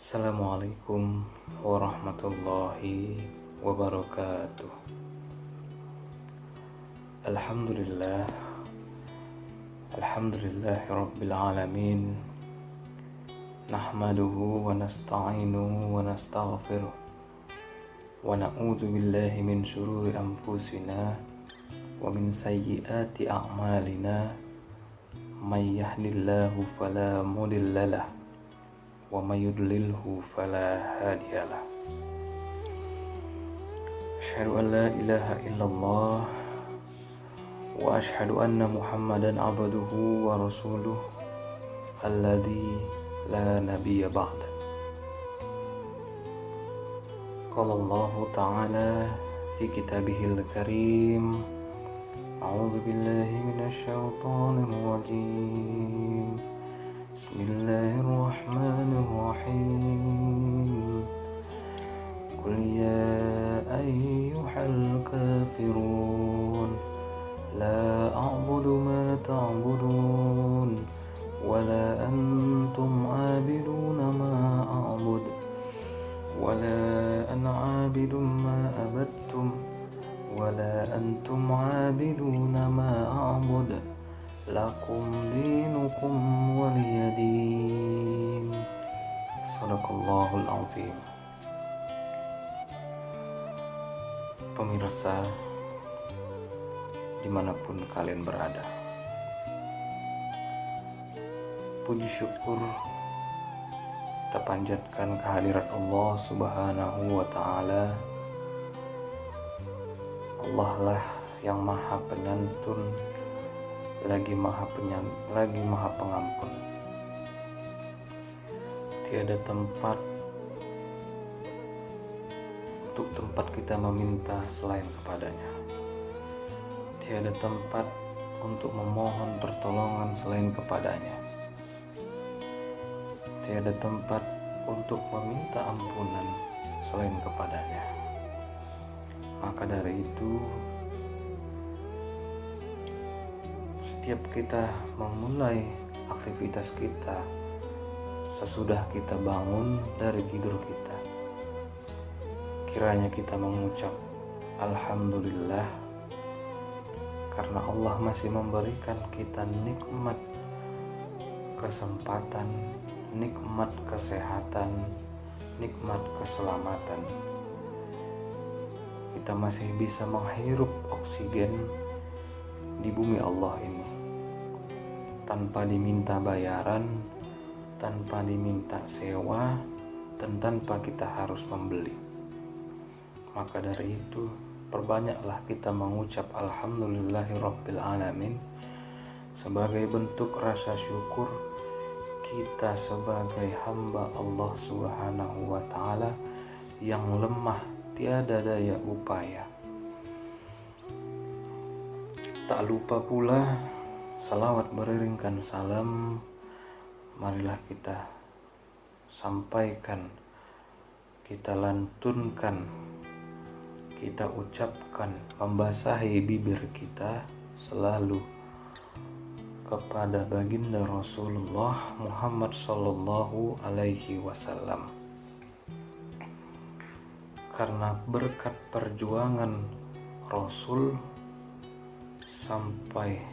Assalamualaikum warahmatullahi wabarakatuh. Alhamdulillah, alhamdulillahi rabbil alamin. Nahmaduhu wa nasta'inuhu wa nastaghfiruh. Wa na'udzu billahi min syururi anfusina wa min sayyiati a'malina. May yahdihillahu fala mudhillalah wa may yudlilhu fala hadiyalah. Asyhadu an la ilaha illallah wa asyhadu anna Muhammadan abduhu wa rasuluh alladzi la nabiyya ba'da. Qala Allah ta'ala fi kitabihil karim, a'udzu billahi minasy syaithanir rajim. Bismillahirrahmanirrahim. Qul ya ayyuhal kafirun la a'budu ma ta'budun wa la antum 'abiduna ma a'bud wa la ana 'abidun ma abattum wa la antum 'abiduna ma a'bud. Lakum dinukum waliyadin. Shadaqallahul azim. Pemirsa dimanapun kalian berada, puji syukur kita panjatkan kehadirat Allah subhanahu wa ta'ala. Allah lah yang maha penyantun, lagi maha pengampun. Tiada tempat untuk tempat kita meminta selain kepadanya. Tiada tempat untuk memohon pertolongan selain kepadanya. Tiada tempat untuk meminta ampunan selain kepadanya. Maka dari itu, setiap kita memulai aktivitas kita, sesudah kita bangun dari tidur kita, kiranya kita mengucap Alhamdulillah, karena Allah masih memberikan kita nikmat kesempatan, nikmat kesehatan, nikmat keselamatan. Kita masih bisa menghirup oksigen di bumi Allah ini tanpa diminta bayaran, tanpa diminta sewa, dan tanpa kita harus membeli. Maka dari itu, perbanyaklah kita mengucap Alhamdulillahirabbil alamin sebagai bentuk rasa syukur kita sebagai hamba Allah subhanahu wa ta'ala yang lemah tiada daya upaya. Tak lupa pula salawat beriringkan salam, marilah kita sampaikan, kita lantunkan, kita ucapkan, membasahi bibir kita selalu kepada baginda Rasulullah Muhammad sallallahu alaihi wasallam. Karena berkat perjuangan Rasul sampai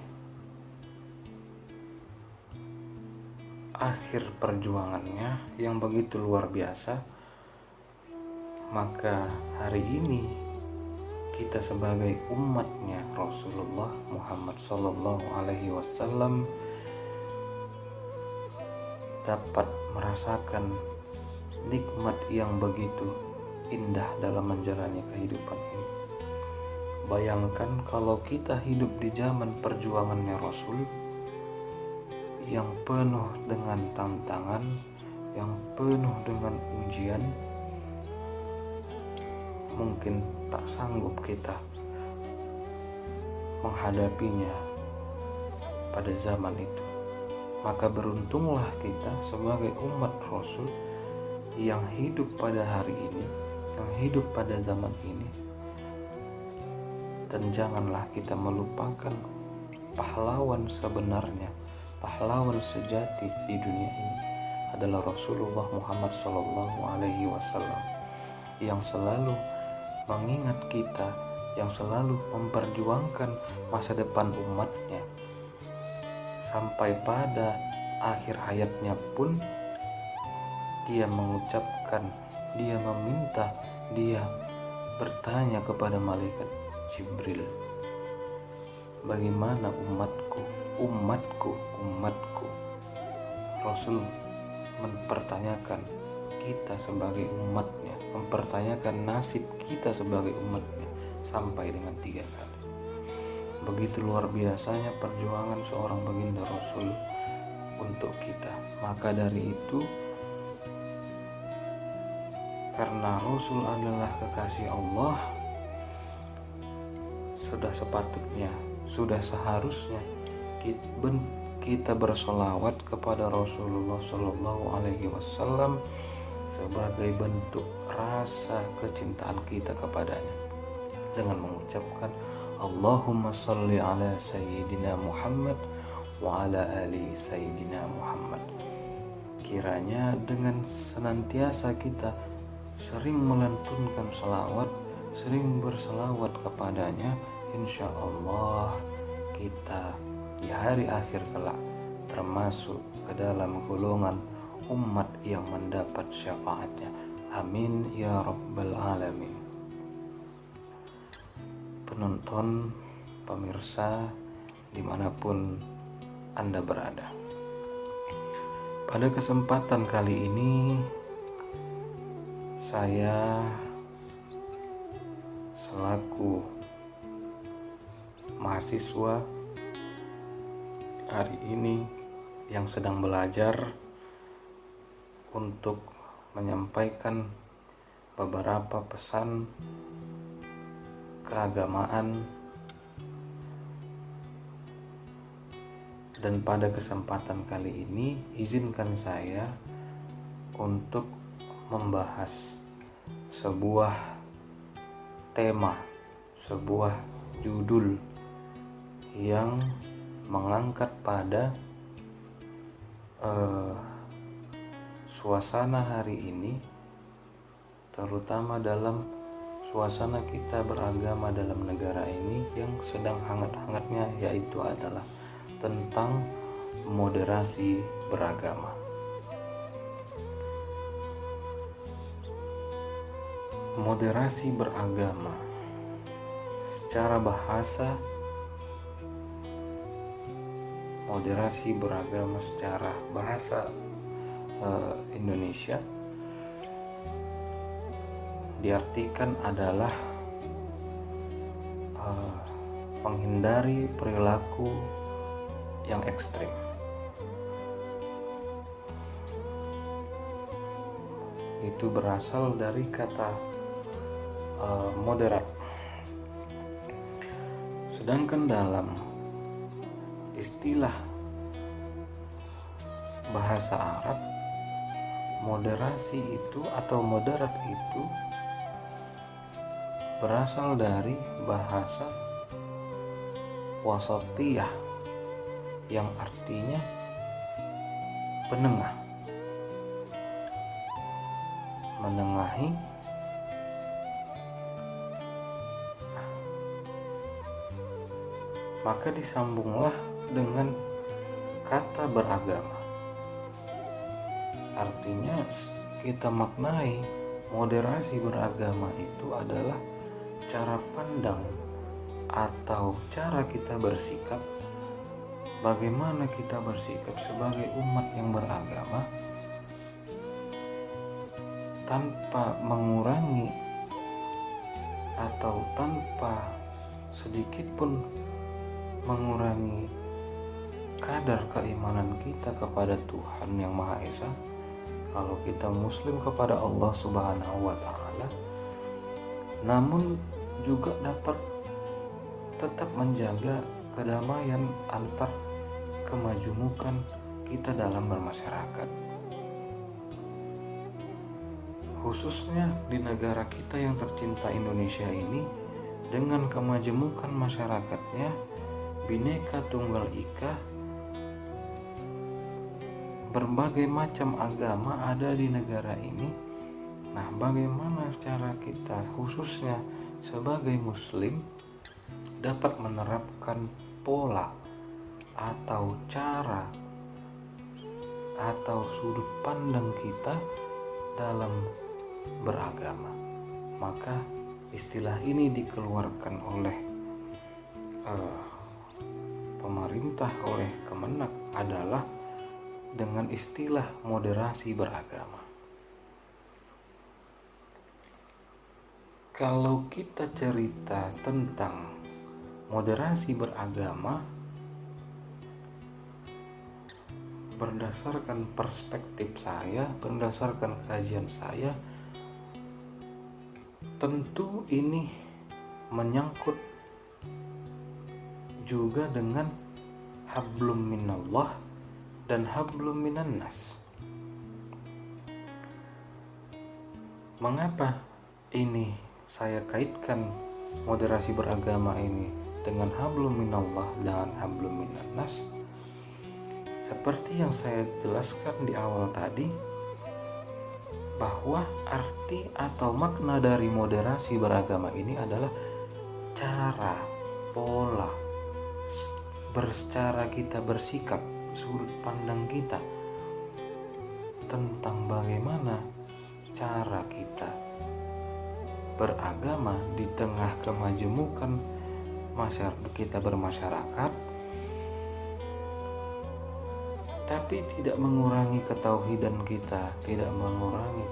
akhir perjuangannya yang begitu luar biasa, maka hari ini kita sebagai umatnya Rasulullah Muhammad sallallahu alaihi wasallam dapat merasakan nikmat yang begitu indah dalam menjalani kehidupan ini. Bayangkan kalau kita hidup di zaman perjuangannya Rasul yang penuh dengan tantangan, yang penuh dengan ujian, mungkin tak sanggup kita menghadapinya pada zaman itu. Maka beruntunglah kita sebagai umat Rasul yang hidup pada hari ini, yang hidup pada zaman ini. Dan janganlah kita melupakan pahlawan sebenarnya, pahlawan sejati di dunia ini adalah Rasulullah Muhammad SAW yang selalu mengingat kita, yang selalu memperjuangkan masa depan umatnya. Sampai pada akhir hayatnya pun dia mengucapkan, dia meminta, dia bertanya kepada malaikat Jibril, bagaimana umatku. Rasul mempertanyakan kita sebagai umatnya, mempertanyakan nasib kita sebagai umatnya sampai dengan 3 kali. Begitu luar biasanya perjuangan seorang baginda Rasul untuk kita. Maka dari itu, karena Rasul adalah kekasih Allah, sudah sepatutnya, sudah seharusnya kita bersolawat kepada Rasulullah SAW sebagai bentuk rasa kecintaan kita kepadanya dengan mengucapkan Allahumma salli ala Sayyidina Muhammad wa ala ali Sayyidina Muhammad. Kiranya dengan senantiasa kita sering melantunkan salawat, sering bersalawat kepadanya, insya Allah kita di hari akhir kelak termasuk ke dalam golongan umat yang mendapat syafaatnya. Amin ya rabbal alamin. Penonton, pemirsa dimanapun Anda berada, pada kesempatan kali ini saya selaku mahasiswa hari ini yang sedang belajar untuk menyampaikan beberapa pesan keagamaan, dan pada kesempatan kali ini izinkan saya untuk membahas sebuah tema, sebuah judul yang mengangkat pada suasana hari ini, terutama dalam suasana kita beragama dalam negara ini yang sedang hangat-hangatnya, yaitu adalah tentang moderasi beragama. Moderasi beragama secara bahasa, moderasi beragama secara bahasa Indonesia diartikan adalah menghindari perilaku yang ekstrim. Itu berasal dari kata moderat. Sedangkan dalam istilah bahasa Arab, moderasi itu atau moderat itu berasal dari bahasa wasatiyah yang artinya penengah, menengahi. Maka disambunglah dengan kata beragama. Artinya kita maknai moderasi beragama itu adalah cara pandang atau cara kita bersikap, bagaimana kita bersikap sebagai umat yang beragama tanpa mengurangi atau tanpa sedikit pun mengurangi kadar keimanan kita kepada Tuhan Yang Maha Esa. Kalau kita muslim kepada Allah Subhanahu wa Ta'ala, namun juga dapat tetap menjaga kedamaian antar kemajumukan kita dalam bermasyarakat, khususnya di negara kita yang tercinta Indonesia ini, dengan kemajemukan masyarakatnya, Bhinneka Tunggal Ika, berbagai macam agama ada di negara ini. Nah, bagaimana cara kita khususnya sebagai muslim dapat menerapkan pola atau cara atau sudut pandang kita dalam beragama. Maka istilah ini dikeluarkan oleh pemerintah, oleh Kemenak adalah dengan istilah moderasi beragama. Kalau kita cerita tentang moderasi beragama berdasarkan perspektif saya, berdasarkan kajian saya, tentu ini menyangkut juga dengan hablum minallah dan hablum minannas. Mengapa ini saya kaitkan moderasi beragama ini dengan hablum minallah dan hablum minannas? Seperti yang saya jelaskan di awal tadi, bahwa arti atau makna dari moderasi beragama ini adalah cara, pola, cara kita bersikap, sudut pandang kita tentang bagaimana cara kita beragama di tengah kemajemukan kita bermasyarakat, tapi tidak mengurangi ketauhidan kita, tidak mengurangi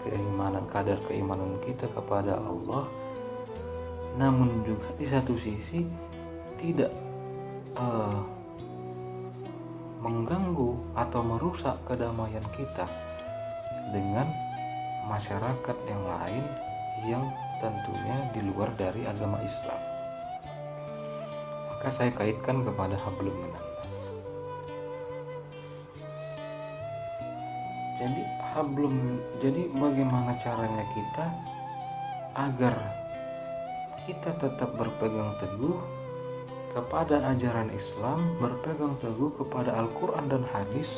kadar keimanan kita kepada Allah, namun juga di satu sisi tidak mengganggu atau merusak kedamaian kita dengan masyarakat yang lain yang tentunya di luar dari agama Islam. Maka saya kaitkan kepada hablum minannas. Jadi bagaimana caranya kita agar kita tetap berpegang teguh kepada ajaran Islam, berpegang teguh kepada Al-Quran dan hadis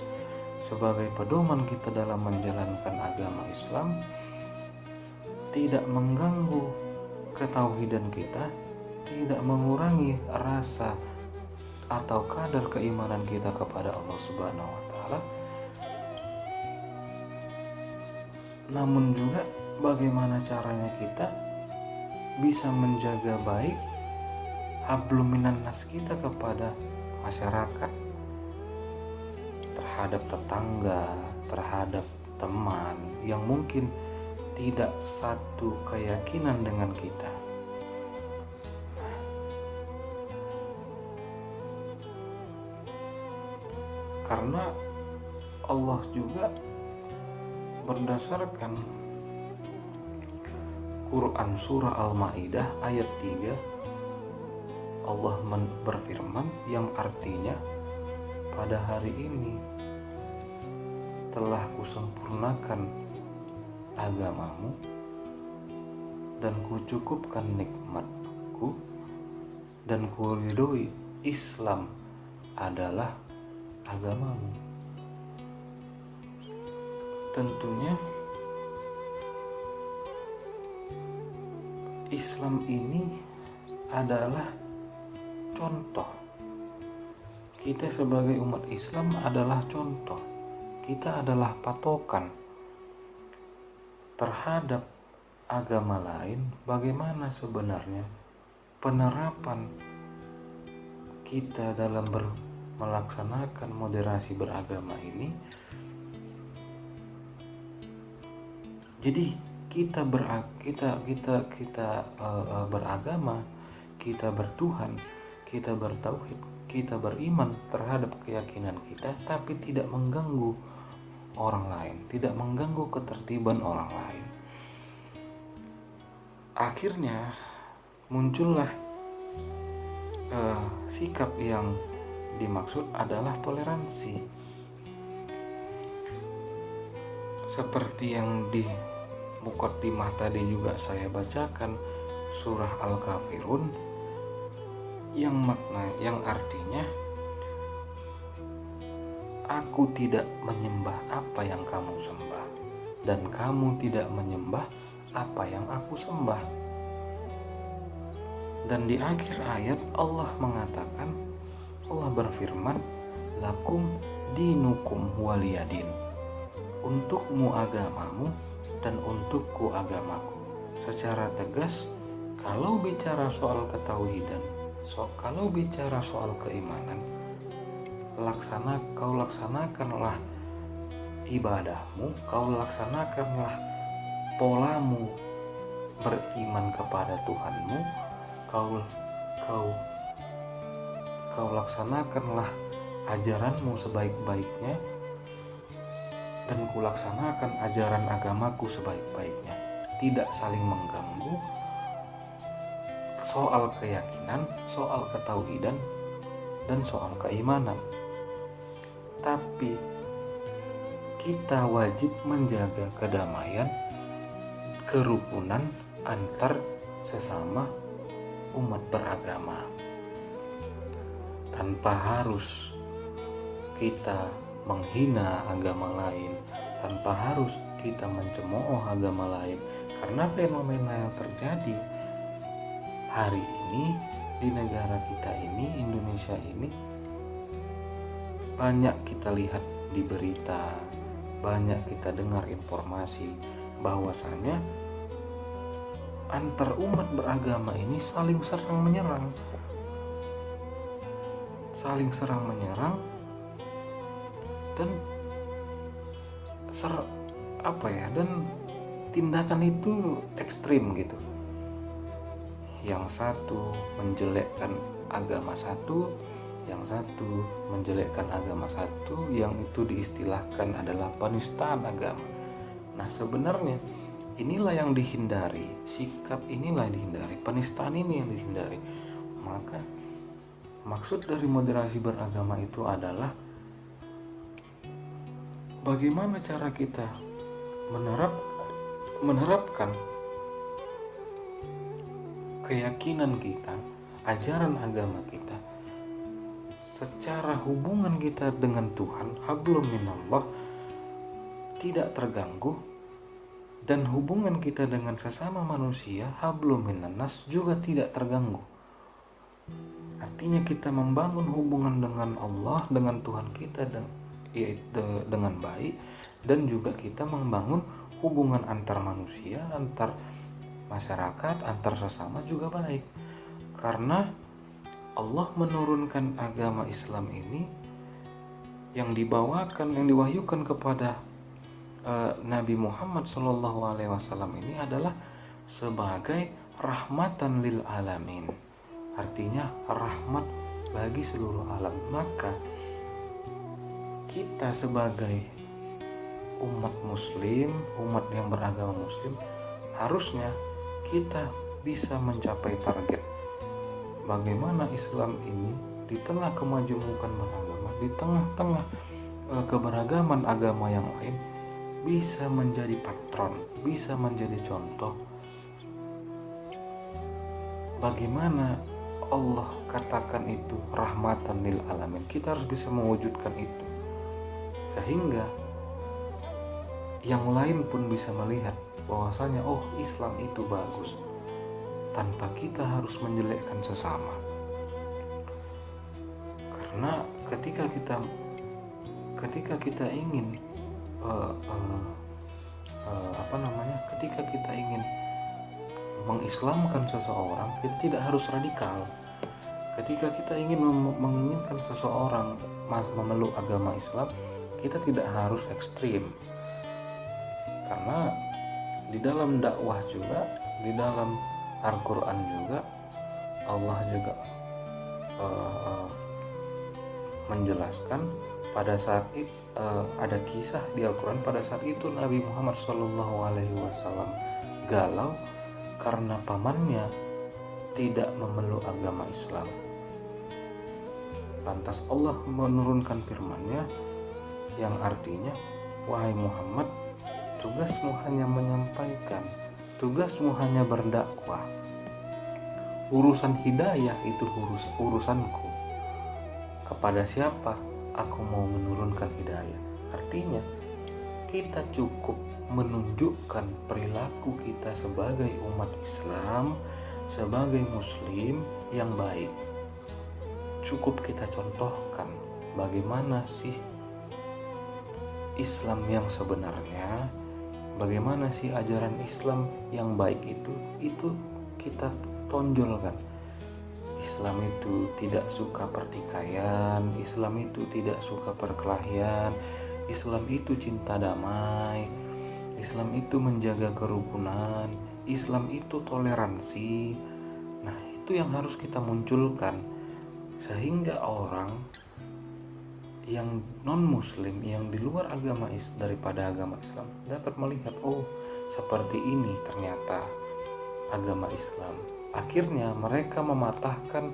sebagai pedoman kita dalam menjalankan agama Islam, tidak mengganggu ketauhidan kita, tidak mengurangi rasa atau kadar keimanan kita kepada Allah Subhanahu wa taala. Namun juga bagaimana caranya kita bisa menjaga baik hablum minannas kita kepada masyarakat, terhadap tetangga, terhadap teman yang mungkin tidak satu keyakinan dengan kita. Karena Allah juga berdasarkan Quran surah Al-Maidah ayat 3, Allah berfirman yang artinya, pada hari ini telah kusempurnakan agamamu dan kucukupkan nikmatku dan kuridhoi Islam adalah agamamu. Tentunya Islam ini adalah contoh. Kita sebagai umat Islam adalah contoh. Kita adalah patokan terhadap agama lain. Bagaimana sebenarnya penerapan kita dalam melaksanakan moderasi beragama ini? Jadi kita beragama, kita bertuhan, kita bertauhid, kita beriman terhadap keyakinan kita, tapi tidak mengganggu orang lain, tidak mengganggu ketertiban orang lain. Akhirnya muncullah sikap yang dimaksud adalah toleransi. Seperti yang di muqaddimah tadi juga saya bacakan surah Al-Kafirun, yang artinya Aku tidak menyembah apa yang kamu sembah, dan kamu tidak menyembah apa yang aku sembah. Dan di akhir ayat Allah mengatakan, Allah berfirman, lakum dinukum waliyadin. Untukmu agamamu dan untukku agamaku. Secara tegas, kalau bicara soal ketauhidan, kalau bicara soal keimanan, kau laksanakanlah ibadahmu, kau laksanakanlah polamu beriman kepada Tuhanmu, kau laksanakanlah ajaranmu sebaik-baiknya, dan kulaksanakan ajaran agamaku sebaik-baiknya. Tidak saling mengganggu soal keyakinan, soal ketauhidan, dan soal keimanan. Tapi kita wajib menjaga kedamaian, kerukunan antar sesama umat beragama, tanpa harus kita menghina agama lain, tanpa harus kita mencemooh agama lain. Karena fenomena yang terjadi hari ini di negara kita ini, Indonesia ini, banyak kita lihat di berita, banyak kita dengar informasi bahwasanya antar umat beragama ini saling serang menyerang, dan dan tindakan itu ekstrim gitu. Yang satu menjelekkan agama satu, yang satu menjelekkan agama satu, yang itu diistilahkan adalah penistaan agama. Nah, sebenarnya inilah yang dihindari, sikap inilah yang dihindari, penistaan ini yang dihindari. Maka maksud dari moderasi beragama itu adalah bagaimana cara kita menerapkan keyakinan kita, ajaran agama kita, secara hubungan kita dengan Tuhan, hablum minallah, tidak terganggu, dan hubungan kita dengan sesama manusia, hablum minannas, juga tidak terganggu. Artinya kita membangun hubungan dengan Allah, dengan Tuhan kita dengan baik, dan juga kita membangun hubungan antar manusia, antar masyarakat, antar sesama juga baik. Karena Allah menurunkan agama Islam ini yang diwahyukan kepada Nabi Muhammad SAW ini adalah sebagai rahmatan lil alamin. Artinya rahmat bagi seluruh alam. Maka kita sebagai umat muslim, umat yang beragama muslim, harusnya kita bisa mencapai target bagaimana Islam ini di tengah kemajemukan beragama, di tengah-tengah keberagaman agama yang lain, bisa menjadi patron, bisa menjadi contoh bagaimana Allah katakan itu rahmatan lil alamin. Kita harus bisa mewujudkan itu sehingga yang lain pun bisa melihat bahwasanya oh, Islam itu bagus, tanpa kita harus menjelekkan sesama. Karena ketika kita ingin ketika kita ingin mengislamkan seseorang, kita tidak harus radikal. Ketika kita ingin menginginkan seseorang memeluk agama Islam, kita tidak harus ekstrim. Karena di dalam dakwah juga, di dalam Al-Quran juga, Allah juga menjelaskan pada saat itu ada kisah di Al-Quran, pada saat itu Nabi Muhammad SAW galau karena pamannya tidak memeluk agama Islam. Lantas Allah menurunkan firman-Nya yang artinya, wahai Muhammad, tugasmu hanya menyampaikan, tugasmu hanya berdakwah. Urusan hidayah itu urusanku. Kepada siapa aku mau menurunkan hidayah. Artinya kita cukup menunjukkan perilaku kita sebagai umat Islam, sebagai muslim yang baik. Cukup kita contohkan bagaimana sih Islam yang sebenarnya, bagaimana sih ajaran Islam yang baik itu kita tonjolkan. Islam itu tidak suka pertikaian, Islam itu tidak suka perkelahian, Islam itu cinta damai, Islam itu menjaga kerukunan, Islam itu toleransi. Nah, itu yang harus kita munculkan sehingga orang yang non muslim, yang di luar agama daripada agama Islam dapat melihat, oh seperti ini ternyata agama Islam. Akhirnya mereka mematahkan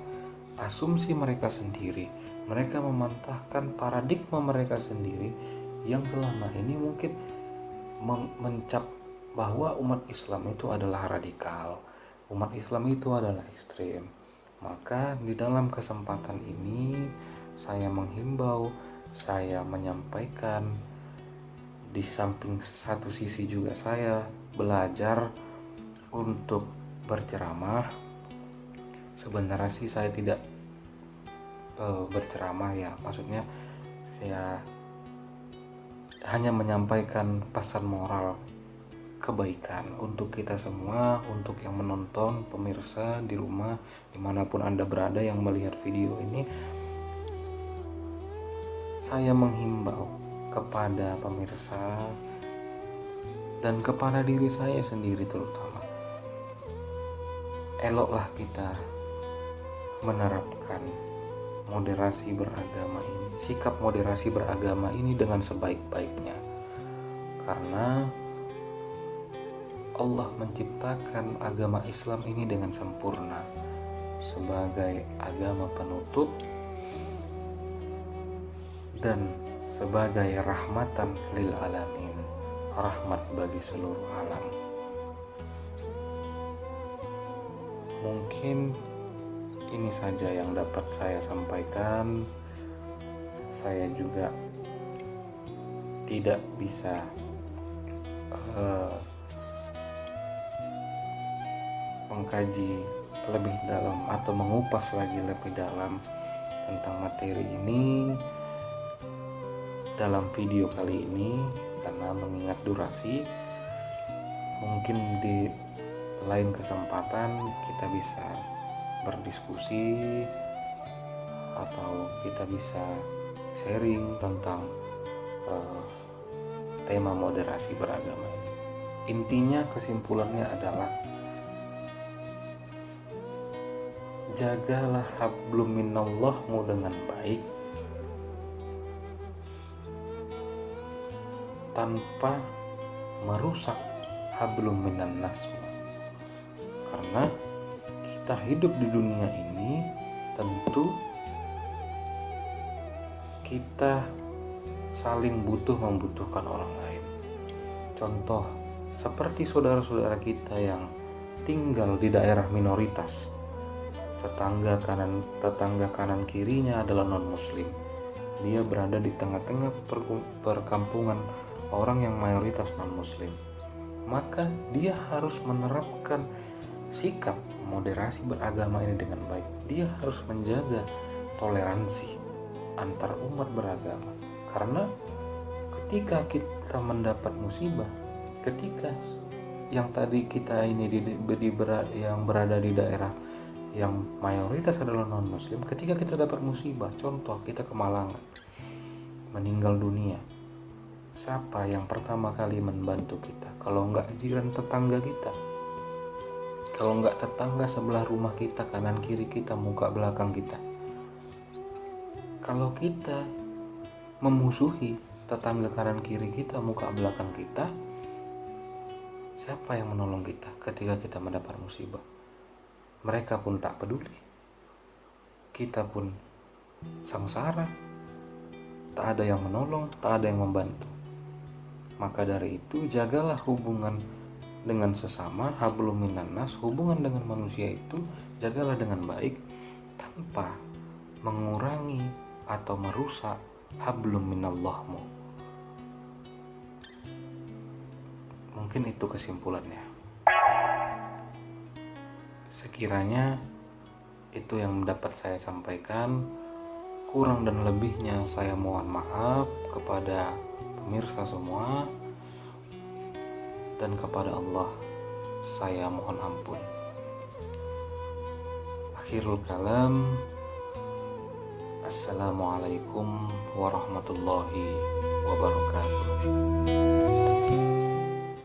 asumsi mereka sendiri, mereka mematahkan paradigma mereka sendiri yang selama ini mungkin mencap bahwa umat Islam itu adalah radikal, umat Islam itu adalah ekstrem. Maka di dalam kesempatan ini saya menghimbau, saya menyampaikan, di samping satu sisi juga saya belajar untuk berceramah. Sebenarnya sih saya tidak berceramah ya, maksudnya saya hanya menyampaikan pesan moral kebaikan untuk kita semua, untuk yang menonton, pemirsa di rumah dimanapun Anda berada yang melihat video ini. Saya menghimbau kepada pemirsa dan kepada diri saya sendiri terutama, eloklah kita menerapkan moderasi beragama ini, sikap moderasi beragama ini dengan sebaik-baiknya, karena Allah menciptakan agama Islam ini dengan sempurna sebagai agama penutup dan sebagai rahmatan lil alamin, rahmat bagi seluruh alam. Mungkin ini saja yang dapat saya sampaikan. Saya juga tidak bisa mengkaji lebih dalam atau mengupas lagi lebih dalam tentang materi ini dalam video kali ini, karena mengingat durasi. Mungkin di lain kesempatan kita bisa berdiskusi atau kita bisa sharing tentang tema moderasi beragama ini. Intinya, kesimpulannya adalah jagalah hablum minallahmu dengan baik tanpa merusak hablum minannasmu. Karena kita hidup di dunia ini tentu kita saling membutuhkan orang lain. Contoh seperti saudara-saudara kita yang tinggal di daerah minoritas, tetangga kanan kirinya adalah non muslim, dia berada di tengah-tengah perkampungan orang yang mayoritas non muslim, maka dia harus menerapkan sikap moderasi beragama ini dengan baik. Dia harus menjaga toleransi antar umat beragama, karena ketika kita mendapat musibah, ketika yang tadi kita ini yang berada di daerah yang mayoritas adalah non muslim, ketika kita dapat musibah, contoh kita kemalangan, meninggal dunia, siapa yang pertama kali membantu kita? Kalau enggak jiran tetangga kita, kalau enggak tetangga sebelah rumah kita, kanan kiri kita, muka belakang kita. Kalau kita memusuhi tetangga kanan kiri kita, muka belakang kita, siapa yang menolong kita ketika kita mendapat musibah? Mereka pun tak peduli, kita pun sengsara, tak ada yang menolong, tak ada yang membantu. Maka dari itu, jagalah hubungan dengan sesama, hablum minannas, hubungan dengan manusia itu jagalah dengan baik tanpa mengurangi atau merusak hablum minallahmu. Mungkin itu kesimpulannya. Sekiranya itu yang dapat saya sampaikan. Kurang dan lebihnya saya mohon maaf kepada pemirsa semua, dan kepada Allah saya mohon ampun. Akhirul kalam, assalamualaikum warahmatullahi wabarakatuh.